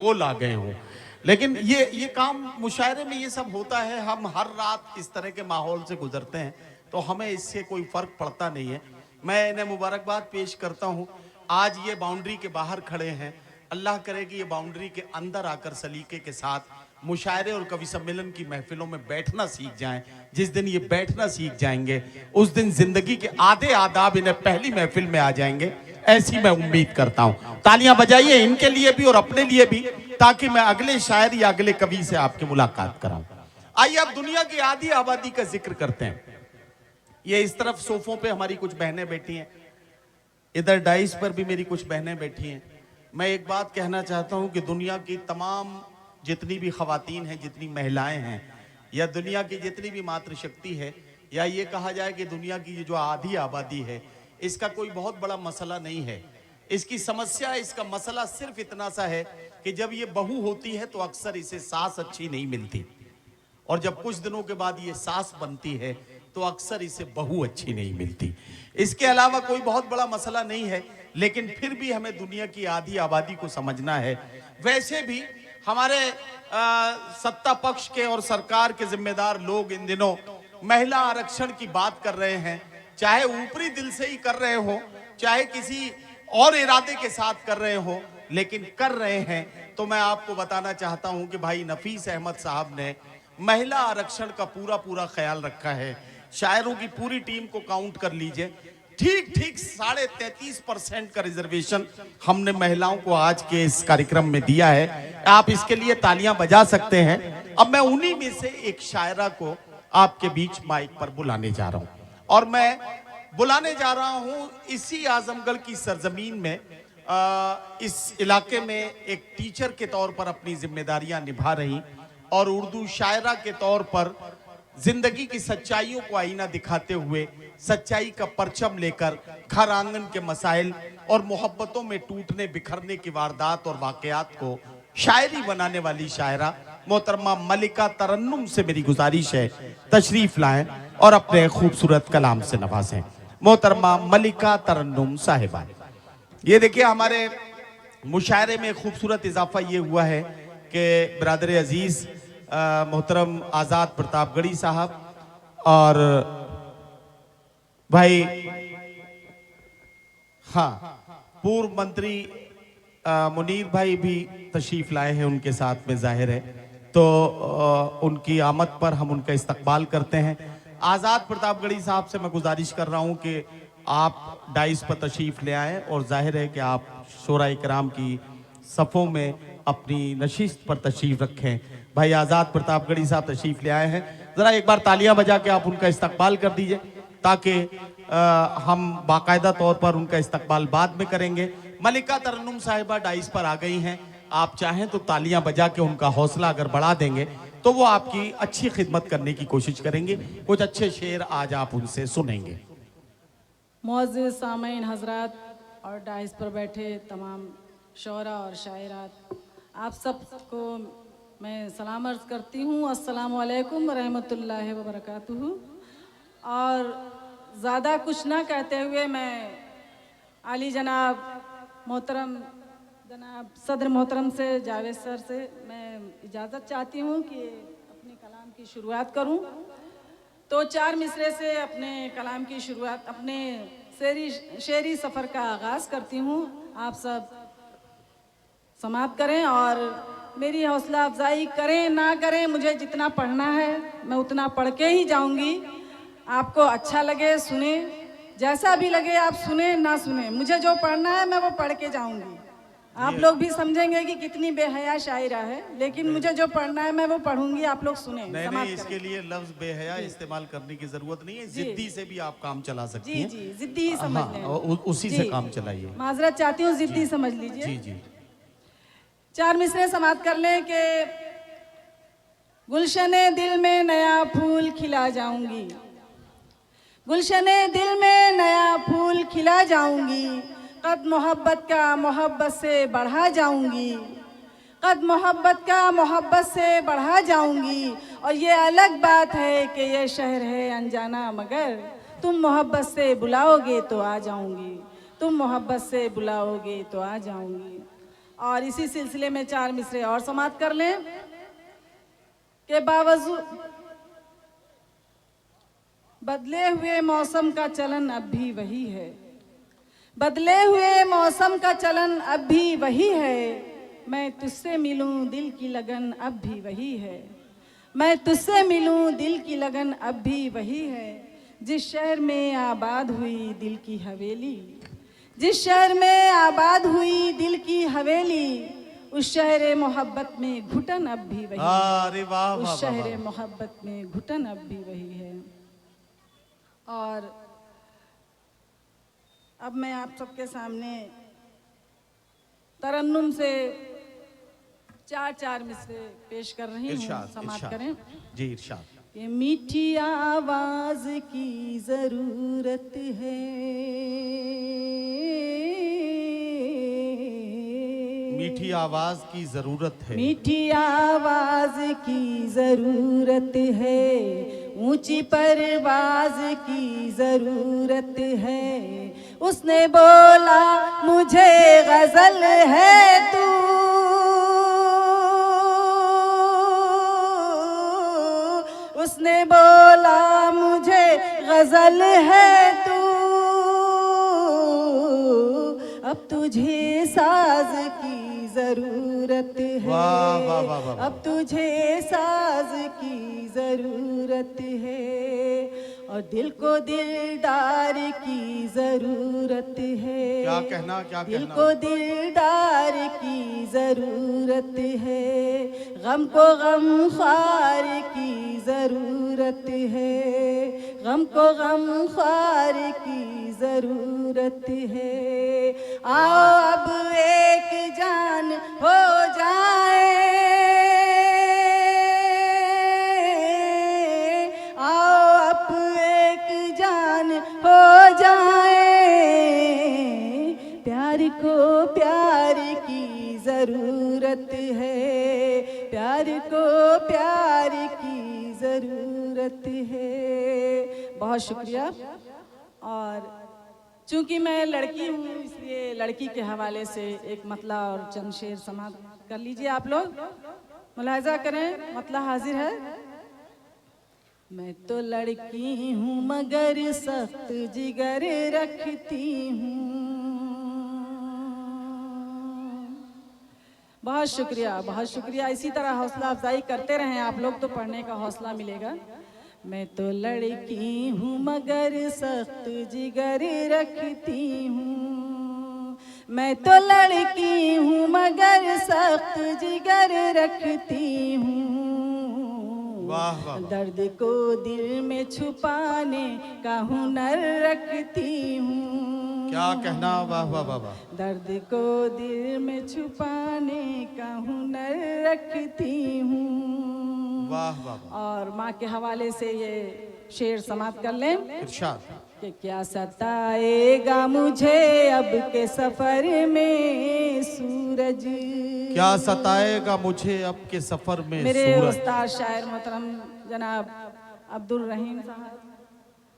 वो ला गए हों। लेकिन ये काम मुशायरे में ये सब होता है। हम हर रात इस तरह के माहौल से गुजरते हैं तो हमें इससे कोई फर्क पड़ता नहीं है। मैं इन्हें मुबारकबाद पेश करता हूँ। आज ये बाउंड्री के बाहर खड़े हैं, अल्लाह करे कि ये बाउंड्री के अंदर आकर सलीके के साथ मुशायरे और कवि सम्मेलन की महफिलों में बैठना सीख जाएं। जिस दिन ये बैठना सीख जाएंगे उस दिन जिंदगी के आधे आदाब इन्हें पहली महफिल में आ जाएंगे, ऐसी मैं उम्मीद करता हूं। तालियां बजाइए इनके लिए भी और अपने लिए भी, ताकि मैं अगले शायर या अगले कवि से आपकी मुलाकात कराऊं। आइए अब दुनिया की आधी आबादी का जिक्र करते हैं। ये इस तरफ सोफों पे हमारी कुछ बहनें बैठी हैं, इधर डाइस पर भी मेरी कुछ बहनें बैठी हैं। मैं एक बात कहना चाहता हूं कि दुनिया की तमाम जितनी भी खवातीन हैं, जितनी महिलाएं हैं, या दुनिया की जितनी भी मातृशक्ति है, या ये कहा जाए कि दुनिया की ये जो आधी आबादी है, इसका कोई बहुत बड़ा मसला नहीं है। इसकी समस्या, इसका मसला सिर्फ इतना सा है कि जब ये बहू होती है तो अक्सर इसे सास अच्छी नहीं मिलती, और जब कुछ दिनों के बाद ये सास बनती है तो अक्सर इसे बहू अच्छी नहीं मिलती। इसके अलावा कोई बहुत बड़ा मसला नहीं है, लेकिन फिर भी हमें दुनिया की आधी आबादी को समझना है। वैसे भी हमारे सत्ता पक्ष के और सरकार के जिम्मेदार लोग इन दिनों महिला आरक्षण की बात कर रहे हैं, चाहे ऊपरी दिल से ही कर रहे हो, चाहे किसी और इरादे के साथ कर रहे हो, लेकिन कर रहे हैं। तो मैं आपको बताना चाहता हूं कि भाई नफीस अहमद साहब ने महिला आरक्षण का पूरा ख्याल रखा है। शायरों की पूरी टीम को काउंट कर लीजिए, ठीक 33% का रिजर्वेशन हमने महिलाओं को आज के इस कार्यक्रम में दिया है। आप इसके लिए तालियां बजा सकते हैं। अब मैं उन्हीं में से एक शायरा को आपके बीच माइक पर बुलाने जा रहा हूं, और मैं बुलाने जा रहा हूं इसी आजमगढ़ की सरजमीन में, इस इलाके में एक टीचर के तौर पर अपनी जिम्मेदारियां निभा रही और उर्दू शायरा के तौर पर जिंदगी की सच्चाइयों को आईना दिखाते हुए, सच्चाई का परचम लेकर घर आंगन के मसाइल और मोहब्बतों में टूटने बिखरने की वारदात और वाकयात को शायरी बनाने वाली शायरा मोहतरमा मलिका तरन्नुम से मेरी गुजारिश है तशरीफ लाएं और अपने खूबसूरत कलाम से नवाजें। मोहतरमा मलिका तरन्नुम साहिबा। ये देखिए, हमारे मुशायरे में खूबसूरत इजाफा ये हुआ है कि बिरादर अजीज मोहतरम आज़ाद प्रतापगढ़ी साहब और भाई पूर्व मंत्री मुनीर भाई भी तशरीफ लाए हैं उनके साथ में, जाहिर है तो उनकी आमद पर हम उनका इस्तकबाल करते हैं। आज़ाद प्रतापगढ़ी साहब से मैं गुजारिश कर रहा हूं कि आप डाइस पर तशरीफ ले आएँ, और जाहिर है कि आप शोरा इकराम की सफ़ों में अपनी नशिस्त पर तशरीफ रखें। भाई आज़ाद प्रतापगढ़ी साहब तशरीफ ले आए हैं, ज़रा एक बार तालियां बजा के आप उनका इस्तकबाल कर दीजिए, ताकि हम बाकायदा तौर पर उनका इस्तकबाल बाद में करेंगे। मलिका तरन्नुम साहिबा डाइस पर आ गई हैं, आप चाहें तो तालियां बजा के उनका हौसला अगर बढ़ा देंगे तो वो आपकी अच्छी खिदमत करने की कोशिश करेंगे। कुछ अच्छे शेर आज आप उनसे सुनेंगे। मुअज़्ज़िज़ सामीन हजरात और डाइस पर बैठे तमाम शोरा और शायरात, आप सबको मैं सलाम अर्ज़ करती हूँ। अस्सलामु अलैकुम रहमतुल्लाहि व बरकातुहू। और ज़्यादा कुछ ना कहते हुए मैं आली जनाब मोहतरम जनाब सदर मोहतरम से, जावेद सर से मैं इजाज़त चाहती हूँ कि अपने कलाम की शुरुआत करूँ। तो 4 मिसरे से अपने कलाम की शुरुआत, अपने शेरी सफ़र का आगाज़ करती हूँ। आप सब समाप्त करें और मेरी हौसला अफजाई करें ना करें, मुझे जितना पढ़ना है मैं उतना पढ़ के ही जाऊंगी। आपको अच्छा लगे सुने, जैसा भी लगे आप सुने ना सुने, मुझे जो पढ़ना है मैं वो पढ़ के जाऊंगी। आप लोग भी समझेंगे कि कितनी बेहया शायरा है, लेकिन मुझे जो पढ़ना है मैं वो पढ़ूंगी, आप लोग सुने। नहीं, इसके लिए लफ्ज बेहया इस्तेमाल करने की जरूरत नहीं है, जिद्दी से भी आप काम चला सकती हैं। जी, जिद्दी ही समझ लें, उसी से काम चलाइए। माजरत चाहती हूँ, जिद्दी समझ लीजिए। जी। 4 मिसरे समाप्त कर लें कि गुलशने दिल में नया फूल खिला जाऊंगी, गुलशने दिल में नया फूल खिला जाऊंगी, कद मोहब्बत का मोहब्बत से बढ़ा जाऊंगी, कद मोहब्बत का मोहब्बत से बढ़ा जाऊंगी। और ये अलग बात है कि ये शहर है अनजाना, मगर तुम मोहब्बत से बुलाओगे तो आ जाऊंगी, तुम मोहब्बत से बुलाओगे तो आ जाऊंगी। और इसी सिलसिले में 4 मिसरे और समाप्त कर लें के बावजूद बदले हुए मौसम का चलन अब भी वही है, बदले हुए मौसम का चलन अब भी वही है। मैं तुझसे मिलूं दिल की लगन अब भी वही है, मैं तुझसे मिलूं दिल की लगन अब भी वही है। जिस शहर में आबाद हुई दिल की हवेली, जिस शहर में आबाद हुई दिल की हवेली, उस शहर मोहब्बत में घुटन अब भी वही है। अरे वाह वाह उस शहर मोहब्बत में घुटन अब भी वही है। और अब मैं आप सबके सामने तरन्नुम से 4 मिसरे पेश कर रही हूँ, समाप्त करें जी। इरशाद। कि मीठी आवाज की जरूरत है, मीठी आवाज की जरूरत है, मीठी आवाज की जरूरत है, ऊंची परवाज की जरूरत है। उसने बोला मुझे गजल है तू, उसने बोला मुझे गजल है तू, अब तुझे साज की जरूरत है, वाह वाह वाह वाह। अब तुझे साज की जरूरत है, और दिल को दिलदार की जरूरत है। क्या कहना, क्या दिल कहना। को दिलदार की जरूरत है, गम को गमख्वार की जरूरत है, गम को गमख्वार की जरूरत है। आओ अब एक जान हो जाए, आओ अब एक जान हो जाए, प्यार को प्यार की जरूरत है, प्यार को प्यार की जरूरत है। बहुत शुक्रिया। और चूंकि मैं लड़की हूँ इसलिए लड़की के हवाले से एक मतला और चंद शेर समाप्त कर लीजिए। आप लोग मुलाहिजा करें, मतला हाजिर है। मैं तो लड़की हूँ मगर सख्त जिगर रखती हूँ। बहुत शुक्रिया, बहुत शुक्रिया। इसी तरह हौसला अफजाई करते रहें आप लोग तो पढ़ने का हौसला मिलेगा। मैं तो लड़की हूँ मगर सख्त जिगर रखती हूँ, मैं तो लड़की हूँ मगर सख्त जिगर रखती हूँ। वाह वाह। दर्द को दिल में छुपाने का हुनर रखती हूँ। क्या कहना, वाह वाह वाह वाह। दर्द को दिल में छुपाने का हुनर रखती हूँ। वाह वाह। और माँ के हवाले से ये शेर समाप्त कर लें। इरशाद। कि क्या सताएगा मुझे अब के सफर में सूरज, क्या सताएगा मुझे अब के सफर में मेरे सूरज। उस्ताद शायर मोहतरम जनाब अब्दुल रहीम साहब,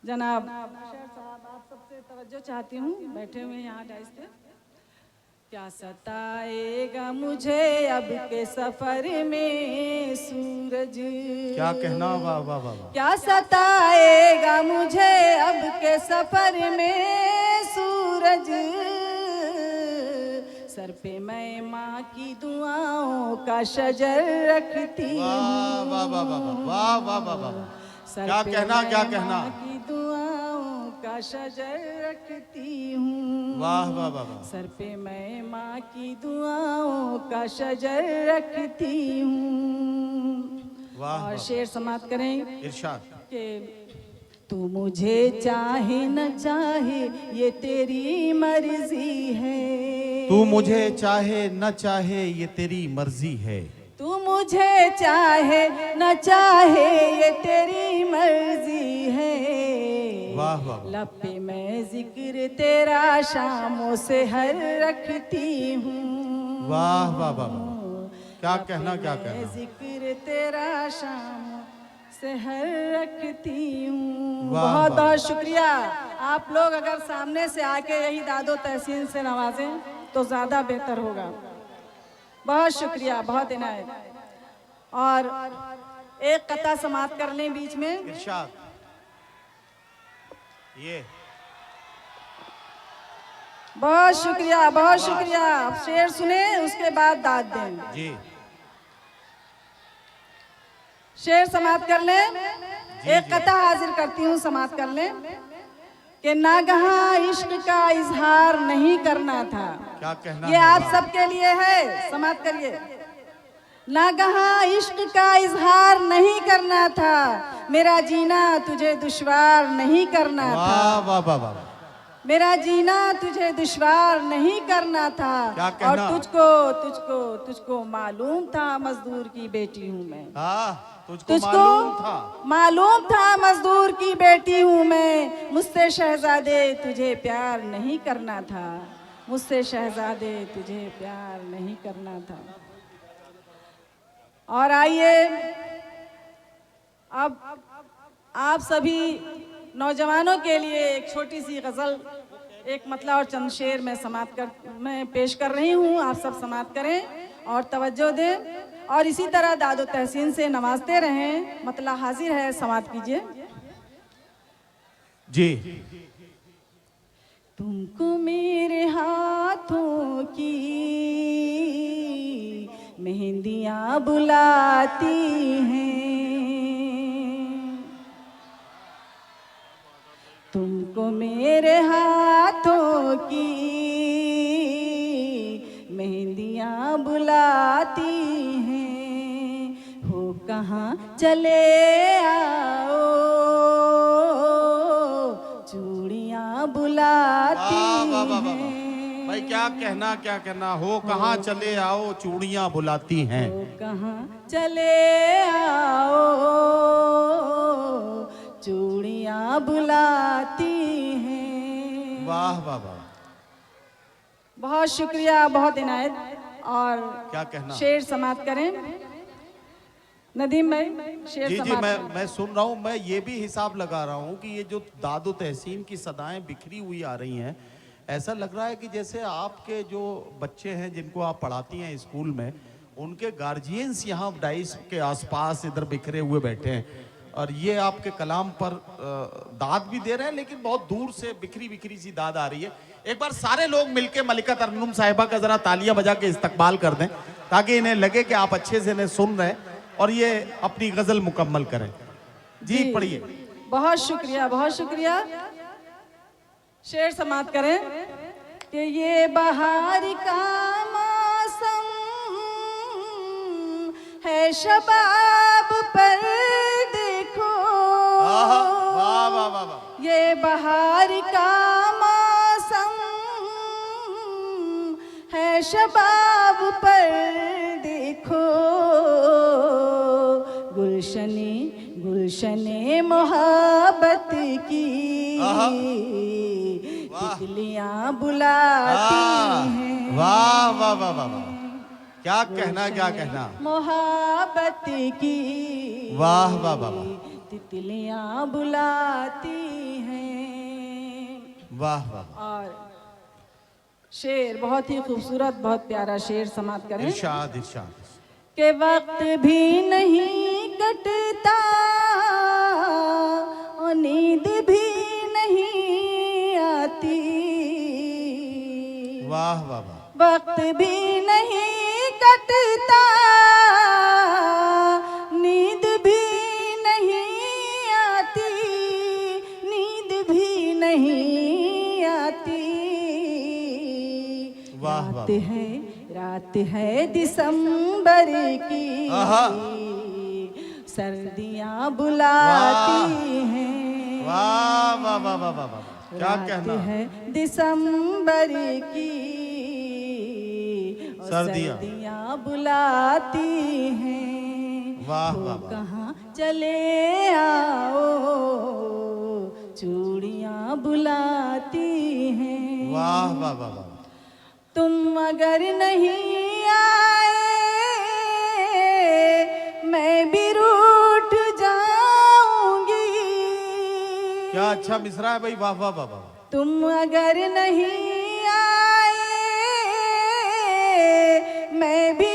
जनाब शायर साहब, आप सबसे तवज्जो चाहती हूँ, बैठे हुए यहाँ डाइस पे। क्या सताएगा मुझे अब के सफर में सूरज, क्या कहना, वाह वाह वाह। क्या सताएगा मुझे अब के सफर में सूरज। सर पे मैं माँ की दुआओं का शजर रखती हूँ। वाह वाह वाह वाह वाह वाह वाह। क्या कहना, क्या कहना। माँ की दुआओं का शजर रखती हूँ। वाह वाह वाह। सर पे मैं माँ की दुआओं का शजर रखती हूँ। वाह और वाह। शेर समाप्त करें। इरशाद। कि तू मुझे चाहे न चाहे ये तेरी मर्जी है, तू मुझे चाहे न चाहे ये तेरी मर्जी है, तू मुझे चाहे न चाहे ये तेरी मर्जी है। वाह वाह। लब पे मैं जिक्र तेरा शामों से हर रखती हूँ। वाह वाह वाह। क्या कहना, क्या मैं कहना। जिक्र तेरा शामों से हर रखती हूँ। वाह, बहुत वाह। बहुत शुक्रिया। आप लोग अगर सामने से आके यही दादो तहसीन से नवाजें तो ज्यादा बेहतर होगा। बहुत शुक्रिया, बहुत इनायत। और एक कथा समाप्त कर लें बीच में। इरशाद। ये बहुत शुक्रिया, बहुत शुक्रिया। आप शेर सुने, उसके बाद दाद दें। जी शेर समाप्त कर लें। एक कथा हाजिर करती हूँ, समाप्त कर लें कि नागहा इश्क का इजहार नहीं करना था। क्या कहना ये है, आप वाह। सबके लिए है, समाप्त करिए। नागहा इश्क का इजहार नहीं करना था, मेरा जीना तुझे दुश्वार नहीं करना था। वाह वाह वाह वाह। मेरा जीना तुझे दुश्वार नहीं करना था। क्या और कहना? तुझको मालूम था मजदूर की बेटी हूँ मैं। तुझको मालूम था। मालूम था मजदूर की बेटी हूँ मैं। मुझसे शहजादे तुझे प्यार नहीं करना था। मुझसे शहजादे तुझे प्यार नहीं करना था। और आइए अब आप सभी नौजवानों के लिए एक छोटी सी गज़ल, एक मतला और चंद शेर मैं पेश कर रही हूँ। आप सब समाप्त करें और तवज्जो दें और इसी तरह दादो तहसीन से नवाजते रहें। मतला हाजिर है, समाप्त कीजिए। जी। तुमको मेरे हाथों की मेहंदियाँ बुलाती हैं। तुमको मेरे हाथों की मेहंदियाँ बुलाती हैं। हो कहाँ चले आओ, चूड़ियाँ बुलाती हैं। भाई क्या कहना हो कहाँ चले आओ, चूड़ियाँ बुलाती हैं। हो कहाँ चले आओ, चूड़ियाँ बुलाती हैं। वाह वाह वाह। बहुत शुक्रिया, बहुत इनायत। और क्या कहना? शेर समाप्त करें नदीम भाई, शेर जी समाप्त। मैं सुन रहा हूँ। मैं ये भी हिसाब लगा रहा हूँ कि ये जो दादो तहसीन की सदाएं बिखरी हुई आ रही हैं, ऐसा लग रहा है कि जैसे आपके जो बच्चे हैं जिनको आप पढ़ाती हैं स्कूल में, उनके गार्जियंस यहाँ डाइस के आसपास इधर बिखरे हुए बैठे हैं और ये आपके कलाम पर दाद भी दे रहे हैं, लेकिन बहुत दूर से बिखरी बिखरी सी दाद आ रही है। एक बार सारे लोग मिलके मलिका तरन्नुम साहिबा का जरा तालियां बजा के इस्तकबाल कर दें ताकि इन्हें लगे कि आप अच्छे से इन्हें सुन रहे हैं और ये अपनी गजल मुकम्मल करें। जी पढ़िए। बहुत शुक्रिया, बहुत शुक्रिया। शेर समाप्त करें कि ये बहार का मौसम है, शबाब पर देखो। वाह वाह वाह वाह। ये बहार का मौसम है, शबाब पर देखो। गुलशने मोहब्बत की तितलियां बुलाती हैं। वाह वाह वाह वाह वाह। क्या कहना मोहब्बत की वाह वाह वाह वाह। तितलियां बुलाती हैं। वाह वाह। और शेर बहुत ही खूबसूरत, बहुत प्यारा शेर समाप्त करें। इरशाद इरशाद। के वक्त भी नहीं कटता और नींद भी नहीं आती। वाह वाह वाह। वक्त भी नहीं कटता, नींद भी नहीं आती। नींद भी नहीं आती। वाह वाह। रात है दिसंबर की, सर्दियाँ बुलाती हैं। वाह वाह वाह वाह वाह। क्या कहना है दिसंबर की, सर्दियाँ बुलाती हैं। वाह वाह। कहाँ चले आओ, चूड़ियाँ बुलाती हैं। वाह वाह वाह वाह। तुम अगर नहीं आए मैं भी रूठ जाऊंगी। क्या अच्छा मिसरा है भाई। वाह वाह वाह वाह। तुम अगर नहीं आए मैं भी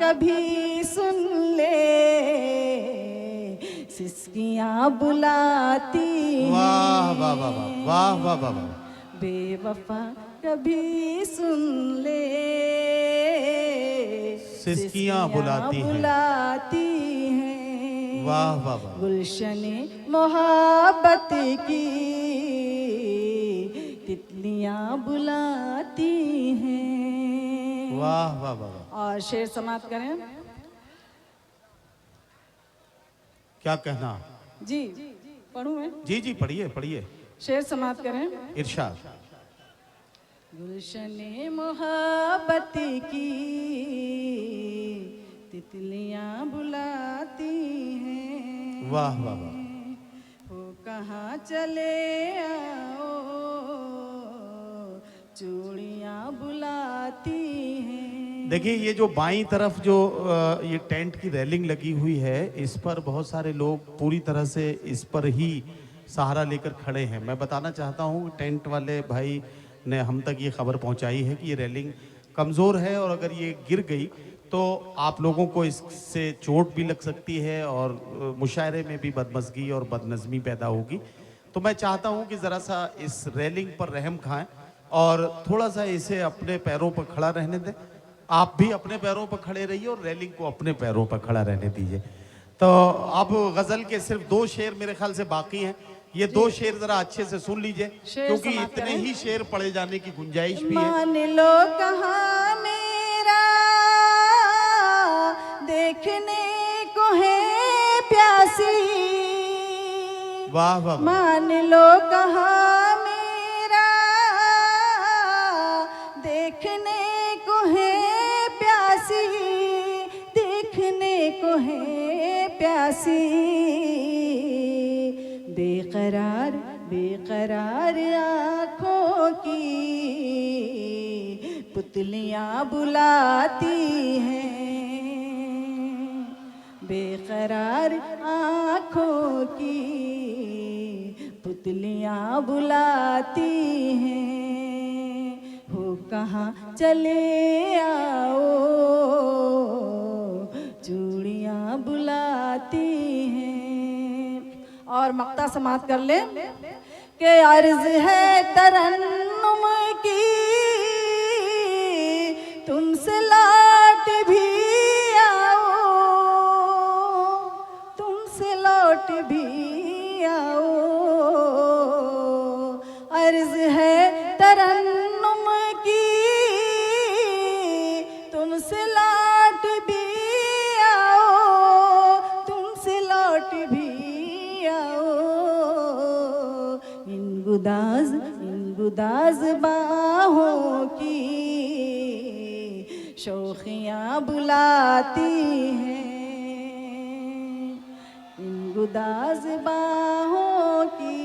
कभी सुन ले, सिसकियाँ बुलाती वाह वाह वाह वाह वाह वाह वाह वाह। बेवफा कभी सुन ले, सिसकियाँ बुलाती हैं। बुलाती हैं। वाह वाह वाह। गुलशने मोहब्बत की तितलियाँ बुलाती हैं। वाह वाह वाह वाह। और शेर समाप्त करें। क्या कहना? जी पढ़ूं मैं? जी जी पढ़िए पढ़िए। शेर समाप्त करें। इरशाद। गुलशने मोहब्बत की तितलियाँ बुलाती हैं। वाह वाह वाह। हो कहाँ चले आओ, चूड़ियाँ बुलाती हैं। देखिए ये जो बाईं तरफ जो ये टेंट की रेलिंग लगी हुई है, इस पर बहुत सारे लोग पूरी तरह से इस पर ही सहारा लेकर खड़े हैं। मैं बताना चाहता हूँ टेंट वाले भाई ने हम तक ये खबर पहुंचाई है कि ये रेलिंग कमज़ोर है और अगर ये गिर गई तो आप लोगों को इससे चोट भी लग सकती है और मुशायरे में भी बदमज़गी और बदनज़मी पैदा होगी। तो मैं चाहता हूँ कि ज़रा सा इस रेलिंग पर रहम खाएं और थोड़ा सा इसे अपने पैरों पर खड़ा रहने दें। आप भी अपने पैरों पर खड़े रहिए और रेलिंग को अपने पैरों पर खड़ा रहने दीजिए। तो अब गज़ल के सिर्फ 2 शेर मेरे ख्याल से बाकी हैं। ये 2 शेर जरा अच्छे से सुन लीजिए क्योंकि इतने ही शेर पढ़े जाने की गुंजाइश भी है। मान लो कहाँ मेरा देखने को है प्यासी। वाह वाह। मान लो कहाँ मेरा देखने को है प्यासी, देखने को है प्यासी। बेकरार बेकरार आँखों की पुतलियाँ बुलाती हैं। बेकरार आँखों की पुतलियाँ बुलाती हैं। हो कहाँ चले आओ, चूड़ियाँ बुलाती हैं। और मक्ता समाप्त कर ले कि अर्ज है तरन्नुम की, तुमसे लौट भी आओ, तुमसे लौट भी आओ। अर्ज है तरन्नुम की, तुमसे लौट भी आओ, तुमसे लौट भी इन गुदाज बाहों की शौखियाँ बुलाती हैं। इन गुदाज बाहों की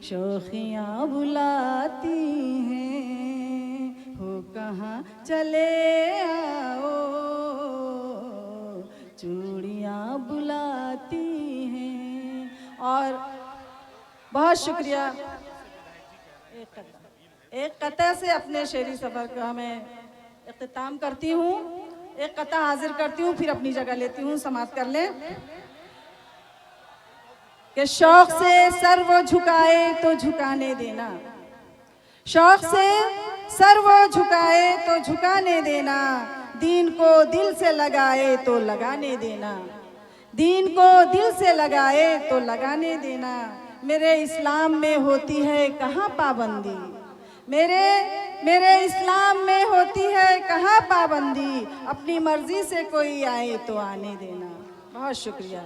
शौखियाँ बुलाती हैं। हो कहाँ चले आओ, चूड़ियाँ बुलाती हैं। और बहुत शुक्रिया। एक कता से अपने शेरी सफ़र का मैं इख्तिताम करती हूँ। एक कता हाजिर करती हूँ फिर अपनी जगह लेती हूँ। समाप्त कर लें कि शौक से सर वो झुकाए तो झुकाने देना, शौक से सर वो झुकाए तो झुकाने देना। दीन को दिल से लगाए तो लगाने देना, दीन को दिल से लगाए तो लगाने देना। मेरे इस्लाम में होती है कहाँ पाबंदी, मेरे इस्लाम में होती है कहाँ पाबंदी। अपनी मर्जी से कोई आए तो आने देना। बहुत शुक्रिया।